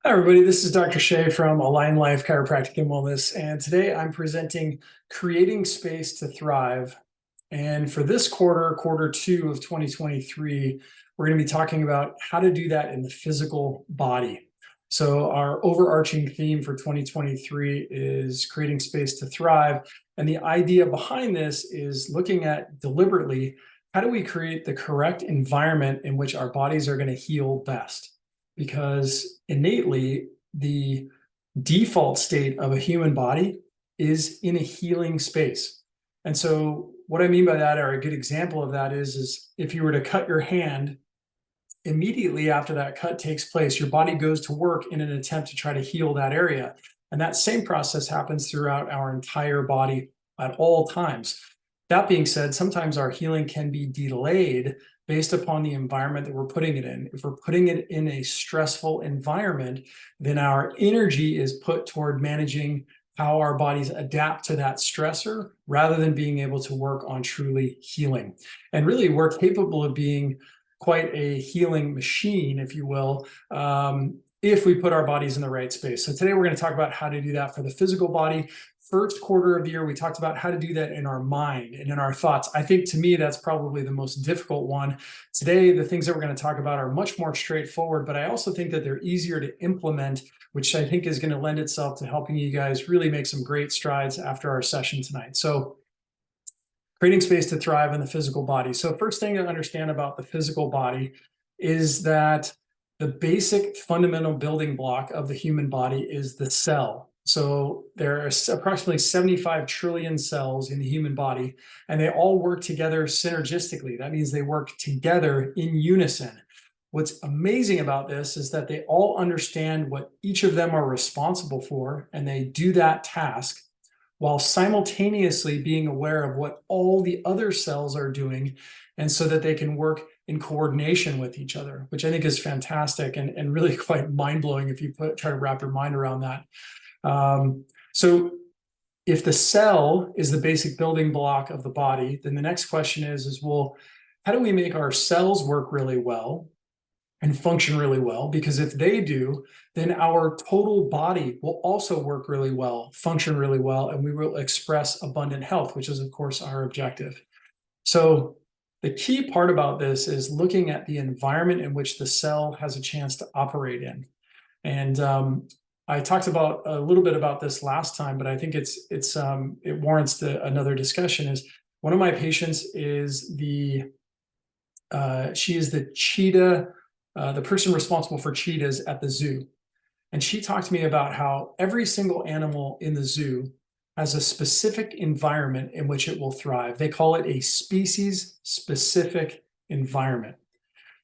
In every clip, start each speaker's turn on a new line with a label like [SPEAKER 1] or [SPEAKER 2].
[SPEAKER 1] Hi, everybody. This is Dr. Shea from Align Life Chiropractic and Wellness. And today I'm presenting Creating Space to Thrive. And for this quarter two of 2023, we're going to be talking about how to do that in the physical body. So, our overarching theme for 2023 is creating space to thrive. And the idea behind this is looking at deliberately how do we create the correct environment in which our bodies are going to heal best? Because innately, the default state of a human body is in a healing space. And so what I mean by that, or a good example of that is if you were to cut your hand, immediately after that cut takes place, your body goes to work in an attempt to try to heal that area. And that same process happens throughout our entire body at all times. That being said, sometimes our healing can be delayed based upon the environment that we're putting it in. If we're putting it in a stressful environment, then our energy is put toward managing how our bodies adapt to that stressor rather than being able to work on truly healing. And really, we're capable of being quite a healing machine, if you will, if we put our bodies in the right space. So today we're going to talk about how to do that for the physical body. First quarter of the year, we talked about how to do that in our mind and in our thoughts. I think to me, that's probably the most difficult one. Today, the things that we're going to talk about are much more straightforward, but I also think that they're easier to implement, which I think is going to lend itself to helping you guys really make some great strides after our session tonight. So creating space to thrive in the physical body. So first thing to understand about the physical body is that the basic fundamental building block of the human body is the cell. So there are approximately 75 trillion cells in the human body, and they all work together synergistically. That means they work together in unison. What's amazing about this is that they all understand what each of them are responsible for, and they do that task while simultaneously being aware of what all the other cells are doing, and so that they can work in coordination with each other, which I think is fantastic and really quite mind-blowing if you try to wrap your mind around that. So if the cell is the basic building block of the body, then the next question is, well, how do we make our cells work really well and function really well? Because if they do, then our total body will also work really well, function really well, and we will express abundant health, which is, of course, our objective. So the key part about this is looking at the environment in which the cell has a chance to operate in. And I talked about a little bit about this last time, but I think it warrants another discussion. Is one of my patients is she is the cheetah, the person responsible for cheetahs at the zoo. And she talked to me about how every single animal in the zoo has a specific environment in which it will thrive. They call it a species-specific environment.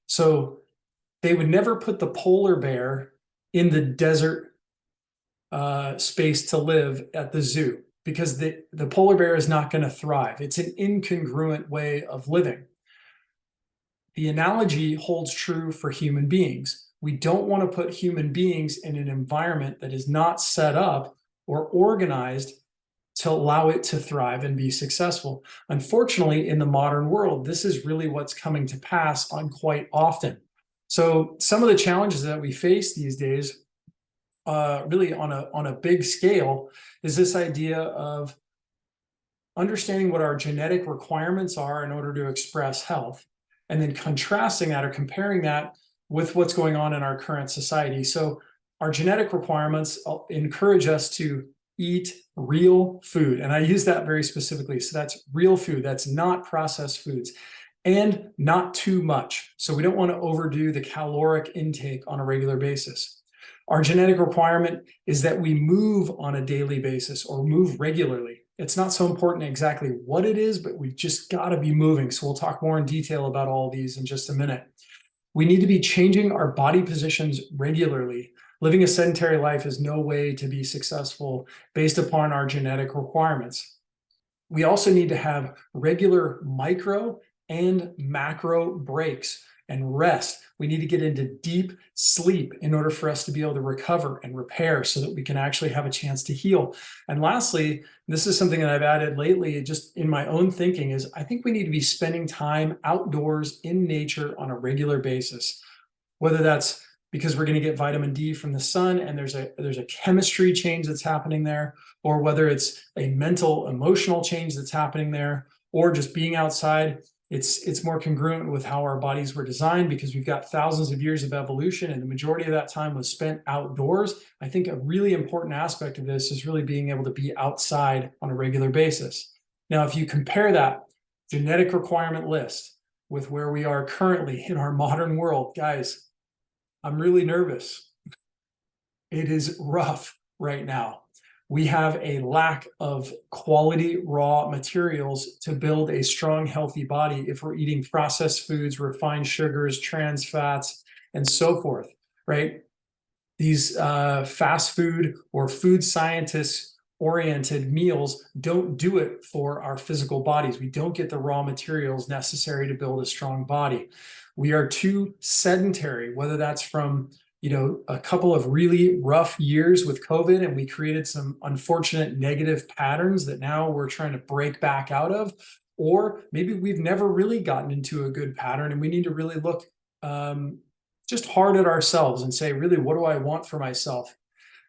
[SPEAKER 1] So they would never put the polar bear in the desert space to live at the zoo because the polar bear is not going to thrive. It's an incongruent way of living. The analogy holds true for human beings. We don't want to put human beings in an environment that is not set up or organized to allow it to thrive and be successful. Unfortunately, in the modern world, this is really what's coming to pass on quite often. So some of the challenges that we face these days, really on a big scale, is this idea of understanding what our genetic requirements are in order to express health, and then contrasting that or comparing that with what's going on in our current society. So our genetic requirements encourage us to eat real food. And I use that very specifically. So that's real food. That's not processed foods, and not too much. So we don't want to overdo the caloric intake on a regular basis. Our genetic requirement is that we move on a daily basis or move regularly. It's not so important exactly what it is, but we just got to be moving. So we'll talk more in detail about all these in just a minute. We need to be changing our body positions regularly. Living a sedentary life is no way to be successful based upon our genetic requirements. We also need to have regular micro and macro breaks and rest. We need to get into deep sleep in order for us to be able to recover and repair so that we can actually have a chance to heal. And lastly, this is something that I've added lately just in my own thinking, is I think we need to be spending time outdoors in nature on a regular basis, whether that's because we're going to get vitamin D from the sun, and there's a chemistry change that's happening there, or whether it's a mental, emotional change that's happening there, or just being outside. It's more congruent with how our bodies were designed, because we've got thousands of years of evolution, and the majority of that time was spent outdoors. I think a really important aspect of this is really being able to be outside on a regular basis. Now, if you compare that genetic requirement list with where we are currently in our modern world, guys, I'm really nervous. It is rough right now. We have a lack of quality raw materials to build a strong, healthy body if we're eating processed foods, refined sugars, trans fats, and so forth, right? These fast food or food scientists oriented meals don't do it for our physical bodies. We don't get the raw materials necessary to build a strong body. We are too sedentary, whether that's from a couple of really rough years with COVID, and we created some unfortunate negative patterns that now we're trying to break back out of, or maybe we've never really gotten into a good pattern and we need to really look just hard at ourselves and say, really, what do I want for myself?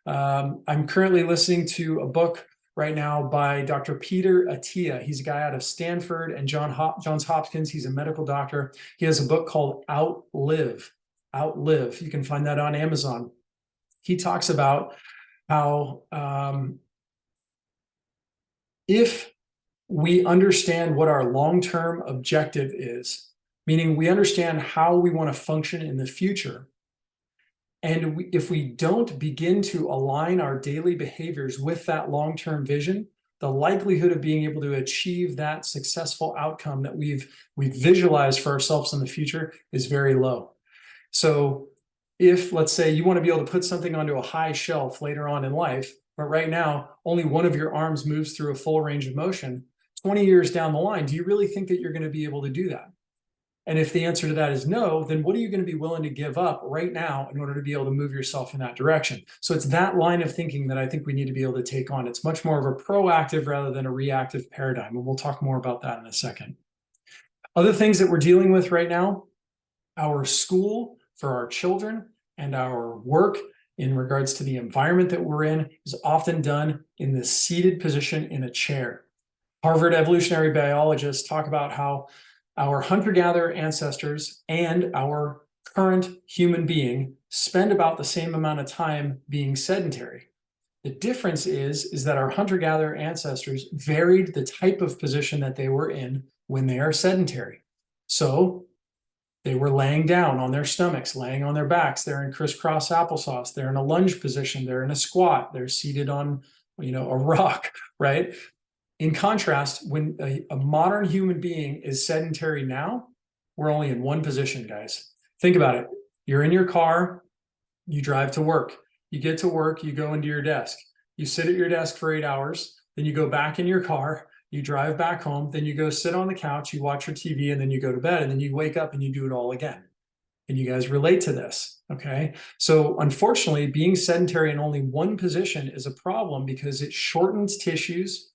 [SPEAKER 1] I'm currently listening to a book right now by Dr. Peter Attia. He's a guy out of Stanford and Johns Hopkins. He's a medical doctor. He has a book called Outlive. You can find that on Amazon. He talks about how if we understand what our long-term objective is, meaning we understand how we want to function in the future, and if we don't begin to align our daily behaviors with that long-term vision, the likelihood of being able to achieve that successful outcome that we've visualized for ourselves in the future is very low. So if, let's say, you want to be able to put something onto a high shelf later on in life, but right now only one of your arms moves through a full range of motion, 20 years down the line, do you really think that you're going to be able to do that? And if the answer to that is no, then what are you going to be willing to give up right now in order to be able to move yourself in that direction? So it's that line of thinking that I think we need to be able to take on. It's much more of a proactive rather than a reactive paradigm. And we'll talk more about that in a second. Other things that we're dealing with right now, our school for our children and our work in regards to the environment that we're in is often done in the seated position in a chair. Harvard evolutionary biologists talk about how our hunter-gatherer ancestors and our current human being spend about the same amount of time being sedentary. The difference is that our hunter-gatherer ancestors varied the type of position that they were in when they are sedentary. So they were laying down on their stomachs, laying on their backs. They're in crisscross applesauce. They're in a lunge position. They're in a squat. They're seated on, a rock, right? In contrast, when a modern human being is sedentary now, we're only in one position, guys. Think about it. You're in your car, you drive to work. You get to work, you go into your desk. You sit at your desk for 8 hours, then you go back in your car, you drive back home, then you go sit on the couch, you watch your TV, and then you go to bed, and then you wake up and you do it all again. And you guys relate to this, okay? So unfortunately, being sedentary in only one position is a problem because it shortens tissues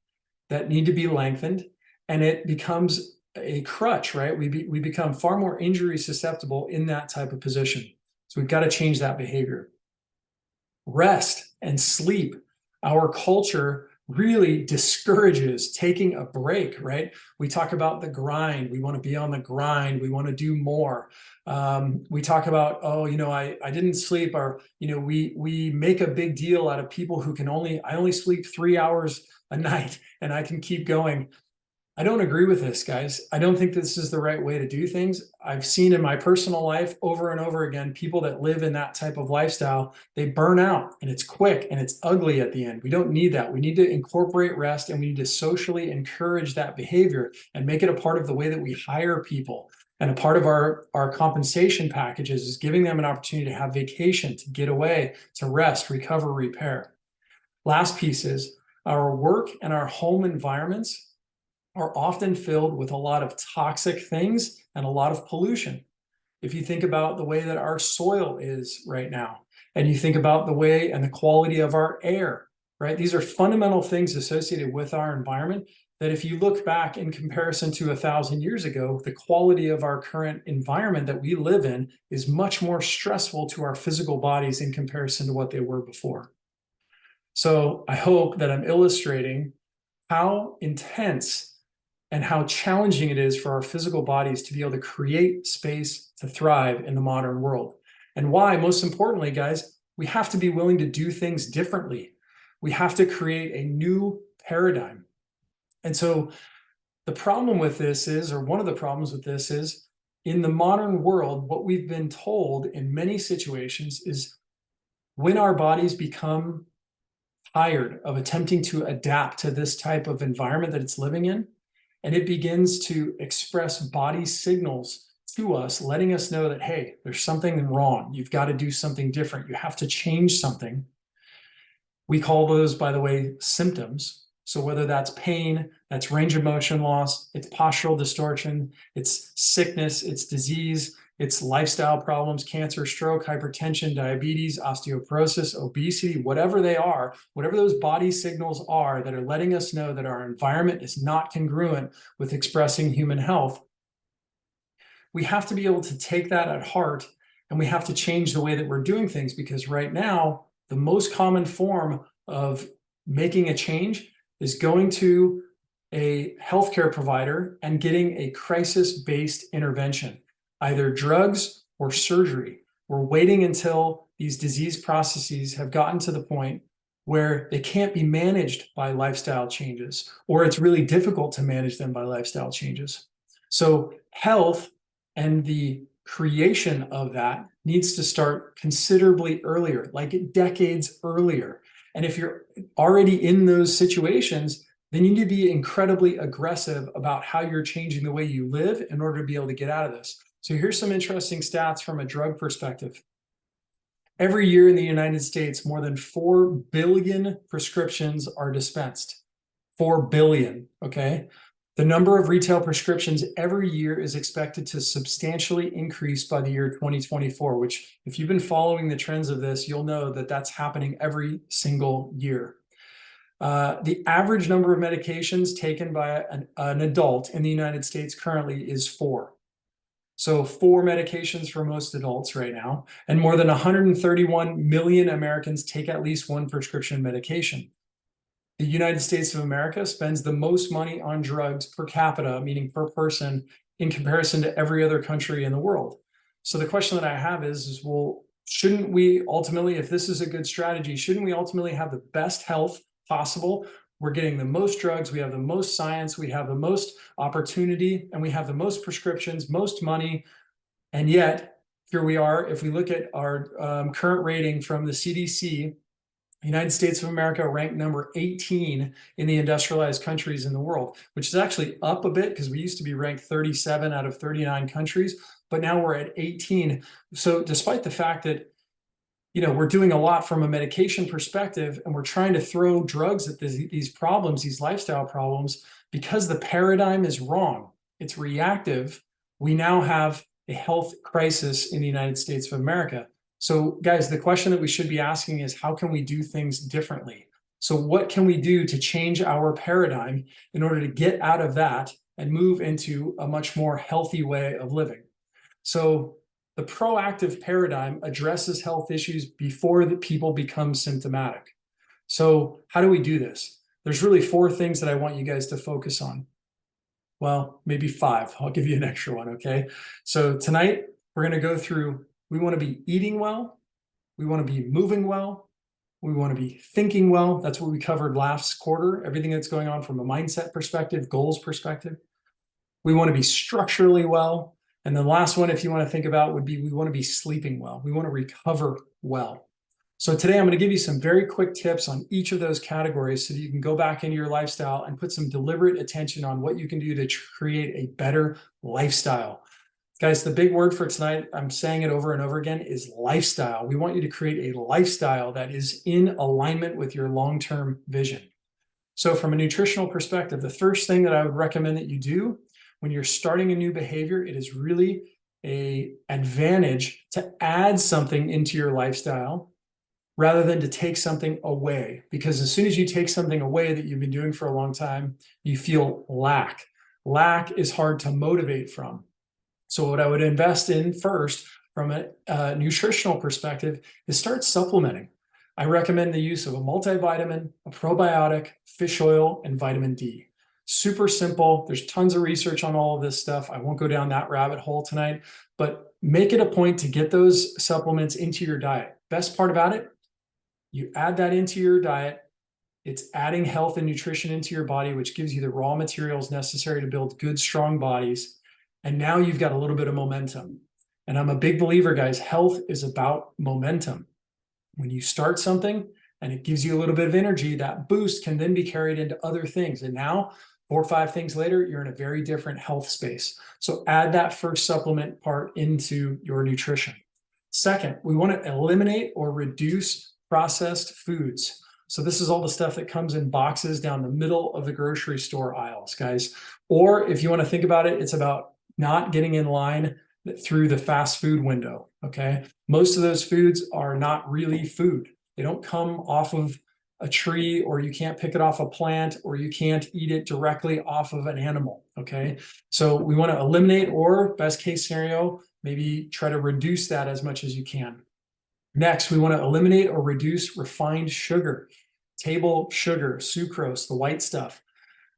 [SPEAKER 1] that need to be lengthened, and it becomes a crutch, right? We become far more injury susceptible in that type of position. So we've got to change that behavior. Rest and sleep. Our culture really discourages taking a break, right? We talk about the grind. We want to be on the grind. We want to do more. We talk about, I didn't sleep, or, we make a big deal out of people who I only sleep 3 hours a night and I can keep going. I don't agree with this, guys. I don't think this is the right way to do things. I've seen in my personal life over and over again, people that live in that type of lifestyle, they burn out, and it's quick and it's ugly at the end. We don't need that. We need to incorporate rest, and we need to socially encourage that behavior and make it a part of the way that we hire people. And a part of our compensation packages is giving them an opportunity to have vacation, to get away, to rest, recover, repair. Last piece is our work and our home environments are often filled with a lot of toxic things and a lot of pollution. If you think about the way that our soil is right now, and you think about the way and the quality of our air, right? These are fundamental things associated with our environment that if you look back in comparison to 1,000 years ago, the quality of our current environment that we live in is much more stressful to our physical bodies in comparison to what they were before. So I hope that I'm illustrating how intense and how challenging it is for our physical bodies to be able to create space to thrive in the modern world. And why, most importantly, guys, we have to be willing to do things differently. We have to create a new paradigm. And so the problem with this is, or one of the problems with this is, in the modern world, what we've been told in many situations is when our bodies become tired of attempting to adapt to this type of environment that it's living in, and it begins to express body signals to us, letting us know that, hey, there's something wrong. You've got to do something different. You have to change something. We call those, by the way, symptoms. So whether that's pain, that's range of motion loss, it's postural distortion, it's sickness, it's disease, it's lifestyle problems, cancer, stroke, hypertension, diabetes, osteoporosis, obesity, whatever they are, whatever those body signals are that are letting us know that our environment is not congruent with expressing human health, we have to be able to take that at heart, and we have to change the way that we're doing things, because right now, the most common form of making a change is going to a healthcare provider and getting a crisis-based intervention, either drugs or surgery. We're waiting until these disease processes have gotten to the point where they can't be managed by lifestyle changes, or it's really difficult to manage them by lifestyle changes. So health and the creation of that needs to start considerably earlier, like decades earlier. And if you're already in those situations, then you need to be incredibly aggressive about how you're changing the way you live in order to be able to get out of this. So here's some interesting stats from a drug perspective. Every year in the United States, more than 4 billion prescriptions are dispensed. 4 billion, okay? The number of retail prescriptions every year is expected to substantially increase by the year 2024, which, if you've been following the trends of this, you'll know that that's happening every single year. The average number of medications taken by an adult in the United States currently is 4. So 4 medications for most adults right now, and more than 131 million Americans take at least one prescription medication. The United States of America spends the most money on drugs per capita, meaning per person, in comparison to every other country in the world. So the question that I have is, well, shouldn't we ultimately, if this is a good strategy, shouldn't we ultimately have the best health possible? We're getting the most drugs, we have the most science, we have the most opportunity, and we have the most prescriptions, most money. And yet, here we are, if we look at our current rating from the CDC, the United States of America ranked number 18 in the industrialized countries in the world, which is actually up a bit because we used to be ranked 37 out of 39 countries, but now we're at 18. So despite the fact that, you know, we're doing a lot from a medication perspective, and we're trying to throw drugs at these problems, these lifestyle problems, because the paradigm is wrong. It's reactive. We now have a health crisis in the United States of America. So guys, the question that we should be asking is, how can we do things differently? So what can we do to change our paradigm in order to get out of that and move into a much more healthy way of living? So the proactive paradigm addresses health issues before the people become symptomatic. So how do we do this? There's really 4 things that I want you guys to focus on. Well, maybe 5. I'll give you an extra one, okay? So tonight, we're going to go through, we want to be eating well, we want to be moving well, we want to be thinking well. That's what we covered last quarter, everything that's going on from a mindset perspective, goals perspective. We want to be structurally well. And the last one, if you want to think about, would be we want to be sleeping well. We want to recover well. So today I'm going to give you some very quick tips on each of those categories so that you can go back into your lifestyle and put some deliberate attention on what you can do to create a better lifestyle. Guys, the big word for tonight, I'm saying it over and over again, is lifestyle. We want you to create a lifestyle that is in alignment with your long-term vision. So from a nutritional perspective, the first thing that I would recommend that you do when you're starting a new behavior, it is really an advantage to add something into your lifestyle rather than to take something away. Because as soon as you take something away that you've been doing for a long time, you feel lack. Lack is hard to motivate from. So what I would invest in first from a nutritional perspective is start supplementing. I recommend the use of a multivitamin, a probiotic, fish oil, and vitamin D. Super simple. There's tons of research on all of this stuff. I won't go down that rabbit hole tonight, but make it a point to get those supplements into your diet. Best part about it, you add that into your diet. It's adding health and nutrition into your body, which gives you the raw materials necessary to build good, strong bodies. And now you've got a little bit of momentum. And I'm a big believer, guys, health is about momentum. When you start something and it gives you a little bit of energy, that boost can then be carried into other things. And now, 4 or 5 things later, you're in a very different health space. So add that first supplement part into your nutrition. Second, we want to eliminate or reduce processed foods. So this is all the stuff that comes in boxes down the middle of the grocery store aisles, guys. Or if you want to think about it, it's about not getting in line through the fast food window, okay? Most of those foods are not really food. They don't come off of a tree, or you can't pick it off a plant, or you can't eat it directly off of an animal, okay? So we want to eliminate, or best case scenario, maybe try to reduce that as much as you can. Next, we want to eliminate or reduce refined sugar, table sugar, sucrose, the white stuff.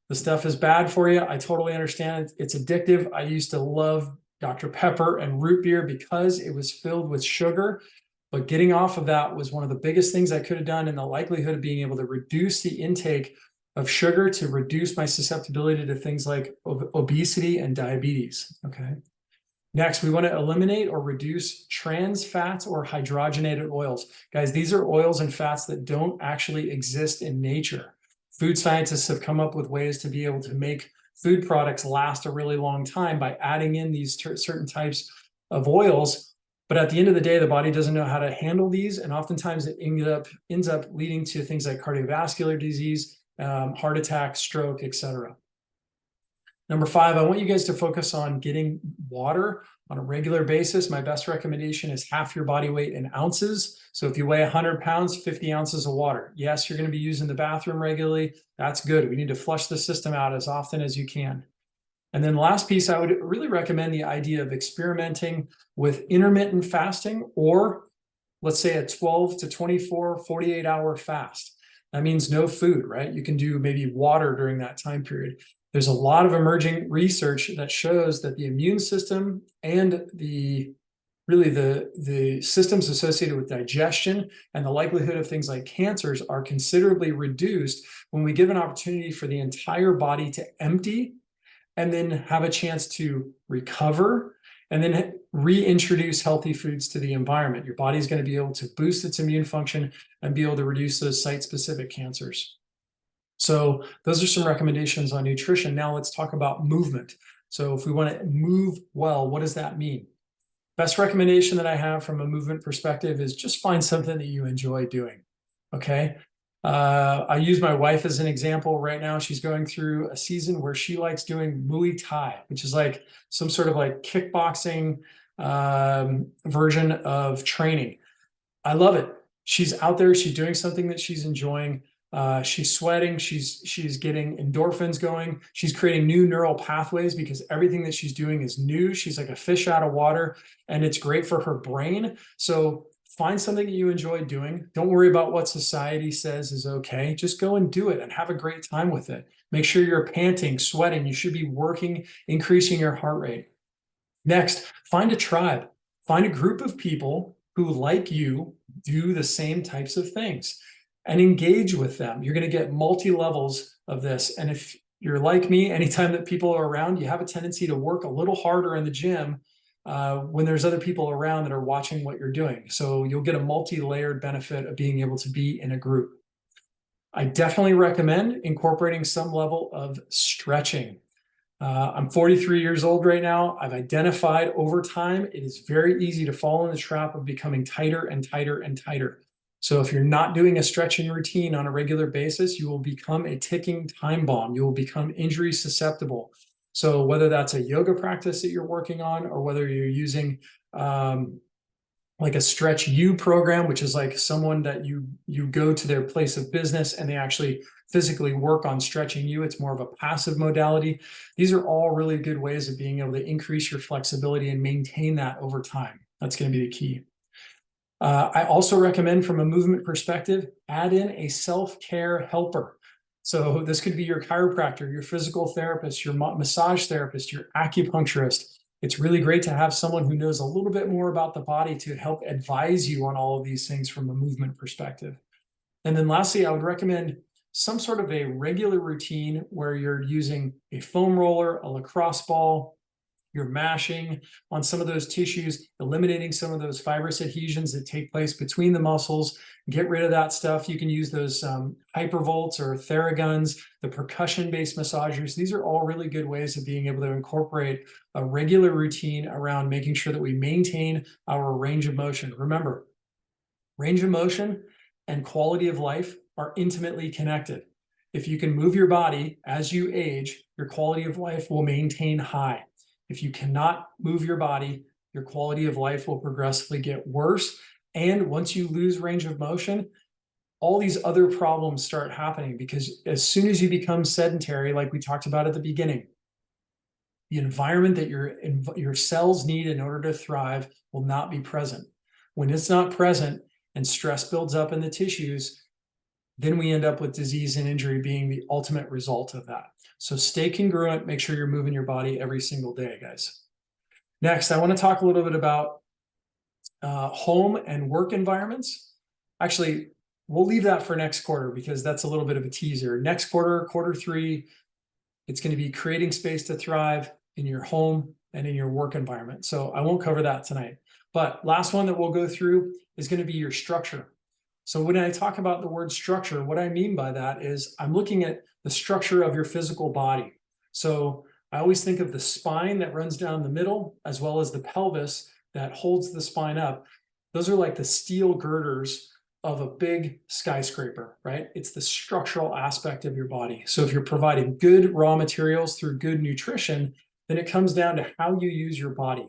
[SPEAKER 1] The stuff is bad for you. I totally understand. It's addictive. I used to love Dr. Pepper and root beer because it was filled with sugar. But getting off of that was one of the biggest things I could have done, and the likelihood of being able to reduce the intake of sugar to reduce my susceptibility to things like obesity and diabetes, okay? Next, we want to eliminate or reduce trans fats or hydrogenated oils. Guys, these are oils and fats that don't actually exist in nature. Food scientists have come up with ways to be able to make food products last a really long time by adding in these certain types of oils. But at the end of the day, the body doesn't know how to handle these. And oftentimes it ends up leading to things like cardiovascular disease, heart attack, stroke, etc. Number 5, I want you guys to focus on getting water on a regular basis. My best recommendation is half your body weight in ounces. So if you weigh 100 pounds, 50 ounces of water. Yes, you're going to be using the bathroom regularly. That's good. We need to flush the system out as often as you can. And then last piece, I would really recommend the idea of experimenting with intermittent fasting, or let's say a 12 to 24, 48-hour fast. That means no food, right? You can do maybe water during that time period. There's a lot of emerging research that shows that the immune system and the systems associated with digestion and the likelihood of things like cancers are considerably reduced when we give an opportunity for the entire body to empty and then have a chance to recover and then reintroduce healthy foods to the environment. Your body's going to be able to boost its immune function and be able to reduce those site-specific cancers. So those are some recommendations on nutrition. Now let's talk about movement. So if we want to move well, what does that mean? Best recommendation that I have from a movement perspective is just find something that you enjoy doing, okay? I use my wife as an example right now. She's going through a season where she likes doing Muay Thai, which is like some sort of like kickboxing version of training. I love it. She's out there, she's doing something that she's enjoying. She's sweating, she's getting endorphins going, she's creating new neural pathways because everything that she's doing is new. She's like a fish out of water, and it's great for her brain. So find something that you enjoy doing. Don't worry about what society says is okay. Just go and do it and have a great time with it. Make sure you're panting, sweating. You should be working, increasing your heart rate. Next, find a tribe. Find a group of people who, like you, do the same types of things and engage with them. You're going to get multi-levels of this. And if you're like me, anytime that people are around, you have a tendency to work a little harder in the gym when there's other people around that are watching what you're doing. So you'll get a multi-layered benefit of being able to be in a group. I definitely recommend incorporating some level of stretching. I'm 43 years old right now. I've identified over time, it is very easy to fall in the trap of becoming tighter and tighter and tighter. So if you're not doing a stretching routine on a regular basis, you will become a ticking time bomb. You will become injury susceptible. So whether that's a yoga practice that you're working on, or whether you're using like a Stretch U program, which is like someone that you go to their place of business and they actually physically work on stretching you. It's more of a passive modality. These are all really good ways of being able to increase your flexibility and maintain that over time. That's going to be the key. I also recommend, from a movement perspective, add in a self-care helper. So this could be your chiropractor, your physical therapist, your massage therapist, your acupuncturist. It's really great to have someone who knows a little bit more about the body to help advise you on all of these things from a movement perspective. And then lastly, I would recommend some sort of a regular routine where you're using a foam roller, a lacrosse ball, you're mashing on some of those tissues, eliminating some of those fibrous adhesions that take place between the muscles. Get rid of that stuff. You can use those hypervolts or Theraguns, the percussion-based massagers. These are all really good ways of being able to incorporate a regular routine around making sure that we maintain our range of motion. Remember, range of motion and quality of life are intimately connected. If you can move your body as you age, your quality of life will maintain high. If you cannot move your body, your quality of life will progressively get worse. And once you lose range of motion, all these other problems start happening, because as soon as you become sedentary, like we talked about at the beginning, the environment that your cells need in order to thrive will not be present. When it's not present and stress builds up in the tissues, then we end up with disease and injury being the ultimate result of that. So stay congruent, make sure you're moving your body every single day, guys. Next, I want to talk a little bit about home and work environments. Actually, we'll leave that for next quarter because that's a little bit of a teaser. Next quarter, quarter three, it's going to be creating space to thrive in your home and in your work environment. So I won't cover that tonight. But last one that we'll go through is going to be your structure. So when I talk about the word structure, what I mean by that is I'm looking at the structure of your physical body. So I always think of the spine that runs down the middle, as well as the pelvis that holds the spine up. Those are like the steel girders of a big skyscraper, right? It's the structural aspect of your body. So if you're providing good raw materials through good nutrition, then it comes down to how you use your body.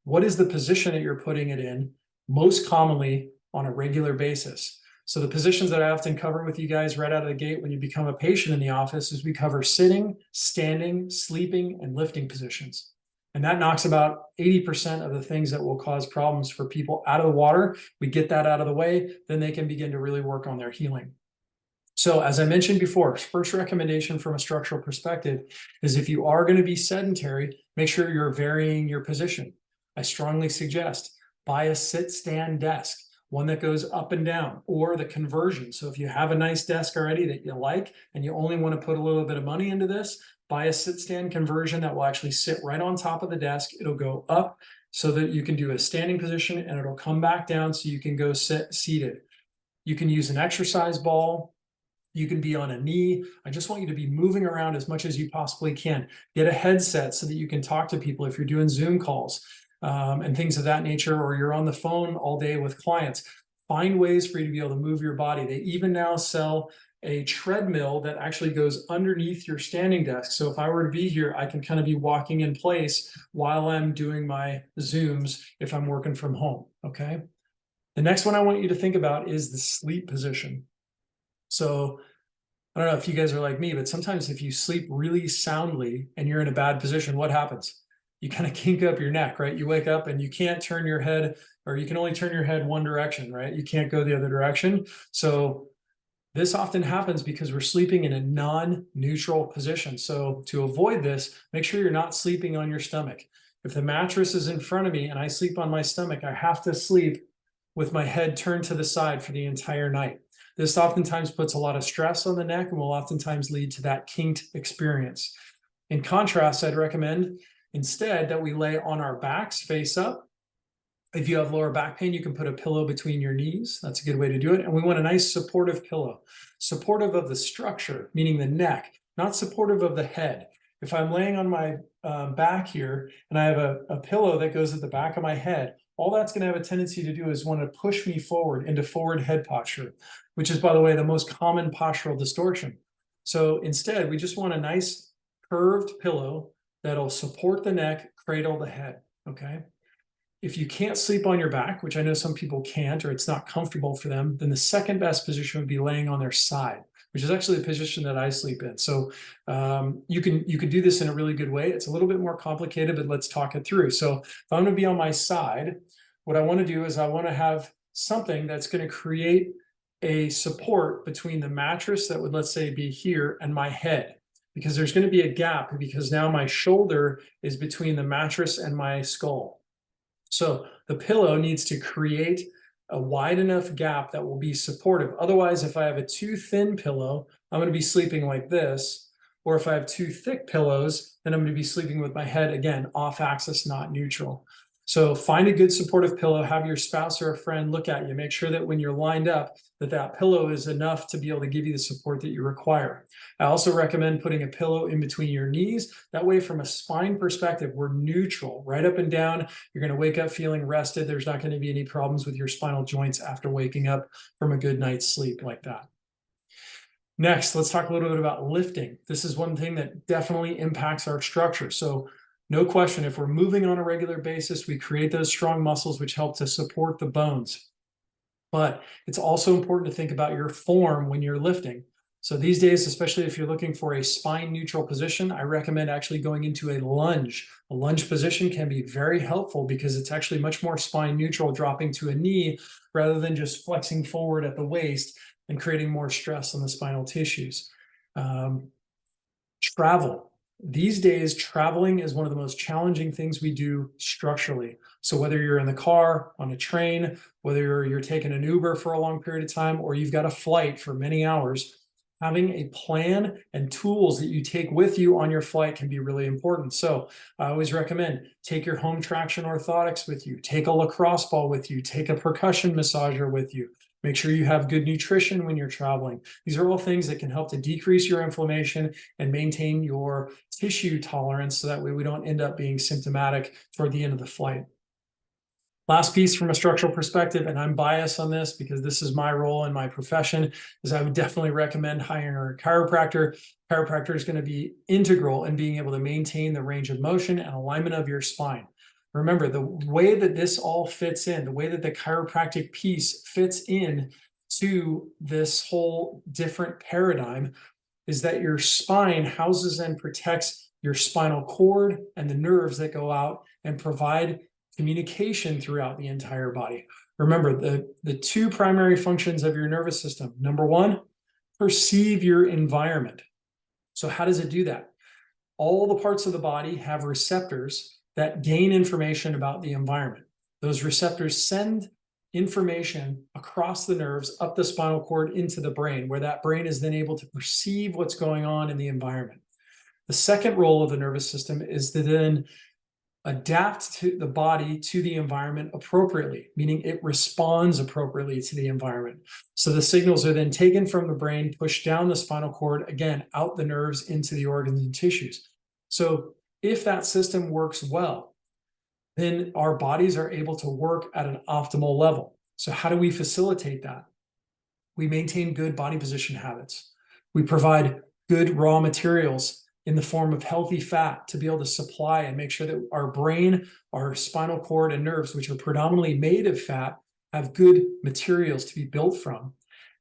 [SPEAKER 1] What is the position that you're putting it in, most commonly on a regular basis? So the positions that I often cover with you guys right out of the gate when you become a patient in the office is we cover sitting, standing, sleeping, and lifting positions. And that knocks about 80% of the things that will cause problems for people out of the water. We get that out of the way, then they can begin to really work on their healing. So as I mentioned before, first recommendation from a structural perspective is, if you are going to be sedentary, make sure you're varying your position. I strongly suggest buy a sit-stand desk, one that goes up and down, or the conversion. So if you have a nice desk already that you like and you only want to put a little bit of money into this, buy a sit-stand conversion that will actually sit right on top of the desk. It'll go up so that you can do a standing position, and it'll come back down so you can go sit seated. You can use an exercise ball. You can be on a knee. I just want you to be moving around as much as you possibly can. Get a headset so that you can talk to people if you're doing Zoom calls and things of that nature, or you're on the phone all day with clients. Find ways for you to be able to move your body. They even now sell a treadmill that actually goes underneath your standing desk. So if I were to be here, I can kind of be walking in place while I'm doing my Zooms if I'm working from home, okay? The next one I want you to think about is the sleep position. So I don't know if you guys are like me, but sometimes if you sleep really soundly and you're in a bad position, what happens? You kind of kink up your neck, right? You wake up and you can't turn your head, or you can only turn your head one direction, right? You can't go the other direction. So this often happens because we're sleeping in a non-neutral position. So to avoid this, make sure you're not sleeping on your stomach. If the mattress is in front of me and I sleep on my stomach, I have to sleep with my head turned to the side for the entire night. This oftentimes puts a lot of stress on the neck and will oftentimes lead to that kinked experience. In contrast, I'd recommend instead that we lay on our backs face up. If you have lower back pain, you can put a pillow between your knees. That's a good way to do it. And we want a nice supportive pillow, supportive of the structure, meaning the neck, not supportive of the head. If I'm laying on my back here and I have a pillow that goes at the back of my head, all that's going to have a tendency to do is want to push me forward into forward head posture, which is, by the way, the most common postural distortion. So instead, we just want a nice curved pillow that'll support the neck, cradle the head, okay? If you can't sleep on your back, which I know some people can't, or it's not comfortable for them, then the second best position would be laying on their side, which is actually the position that I sleep in. So you can do this in a really good way. It's a little bit more complicated, but let's talk it through. So if I'm going to be on my side, what I want to do is I want to have something that's going to create a support between the mattress that would, let's say, be here and my head, because there's going to be a gap because now my shoulder is between the mattress and my skull. So the pillow needs to create a wide enough gap that will be supportive. Otherwise, if I have a too thin pillow, I'm going to be sleeping like this. Or if I have too thick pillows, then I'm going to be sleeping with my head, again, off axis, not neutral. So find a good supportive pillow, have your spouse or a friend look at you, make sure that when you're lined up, that pillow is enough to be able to give you the support that you require. I also recommend putting a pillow in between your knees. That way, from a spine perspective, we're neutral, right up and down. You're going to wake up feeling rested. There's not going to be any problems with your spinal joints after waking up from a good night's sleep like that. Next, let's talk a little bit about lifting. This is one thing that definitely impacts our structure. So no question, if we're moving on a regular basis, we create those strong muscles which help to support the bones. But it's also important to think about your form when you're lifting. So these days, especially if you're looking for a spine neutral position, I recommend actually going into a lunge. A lunge position can be very helpful because it's actually much more spine neutral, dropping to a knee rather than just flexing forward at the waist and creating more stress on the spinal tissues. Travel. These days, traveling is one of the most challenging things we do structurally. So whether you're in the car, on a train, whether you're taking an Uber for a long period of time, or you've got a flight for many hours, having a plan and tools that you take with you on your flight can be really important. So I always recommend take your home traction orthotics with you, take a lacrosse ball with you, take a percussion massager with you. Make sure you have good nutrition when you're traveling. These are all things that can help to decrease your inflammation and maintain your tissue tolerance so that way we don't end up being symptomatic toward the end of the flight. Last piece from a structural perspective, and I'm biased on this because this is my role in my profession, is I would definitely recommend hiring a chiropractor. Chiropractor is going to be integral in being able to maintain the range of motion and alignment of your spine. Remember, the way that this all fits in, the way that the chiropractic piece fits in to this whole different paradigm is that your spine houses and protects your spinal cord and the nerves that go out and provide communication throughout the entire body. Remember, the two primary functions of your nervous system. Number one, perceive your environment. So how does it do that? All the parts of the body have receptors that gain information about the environment. Those receptors send information across the nerves, up the spinal cord into the brain, where that brain is then able to perceive what's going on in the environment. The second role of the nervous system is to then adapt to the body to the environment appropriately, meaning it responds appropriately to the environment. So the signals are then taken from the brain, pushed down the spinal cord, again, out the nerves into the organs and tissues. So if that system works well, then our bodies are able to work at an optimal level. So how do we facilitate that? We maintain good body position habits. We provide good raw materials in the form of healthy fat to be able to supply and make sure that our brain, our spinal cord, and nerves, which are predominantly made of fat, have good materials to be built from.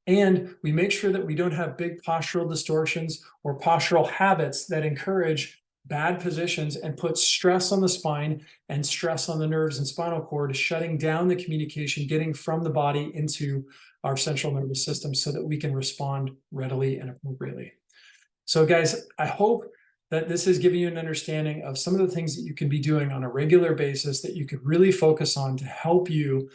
[SPEAKER 1] And we make sure that we don't have big postural distortions or postural habits that encourage bad positions and put stress on the spine and stress on the nerves and spinal cord, shutting down the communication, getting from the body into our central nervous system so that we can respond readily and appropriately. So guys, I hope that this has given you an understanding of some of the things that you can be doing on a regular basis that you could really focus on to help you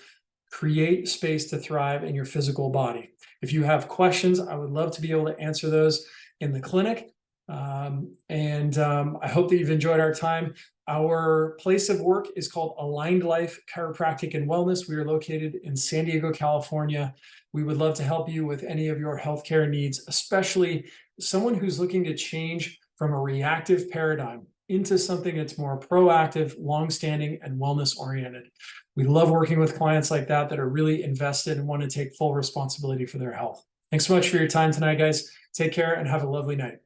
[SPEAKER 1] create space to thrive in your physical body. If you have questions, I would love to be able to answer those in the clinic. I hope that you've enjoyed our time. Our place of work is called Aligned Life Chiropractic and Wellness. We are located in San Diego, California. We would love to help you with any of your healthcare needs, especially someone who's looking to change from a reactive paradigm into something that's more proactive, long-standing, and wellness-oriented. We love working with clients like that that are really invested and want to take full responsibility for their health. Thanks so much for your time tonight, guys. Take care and have a lovely night.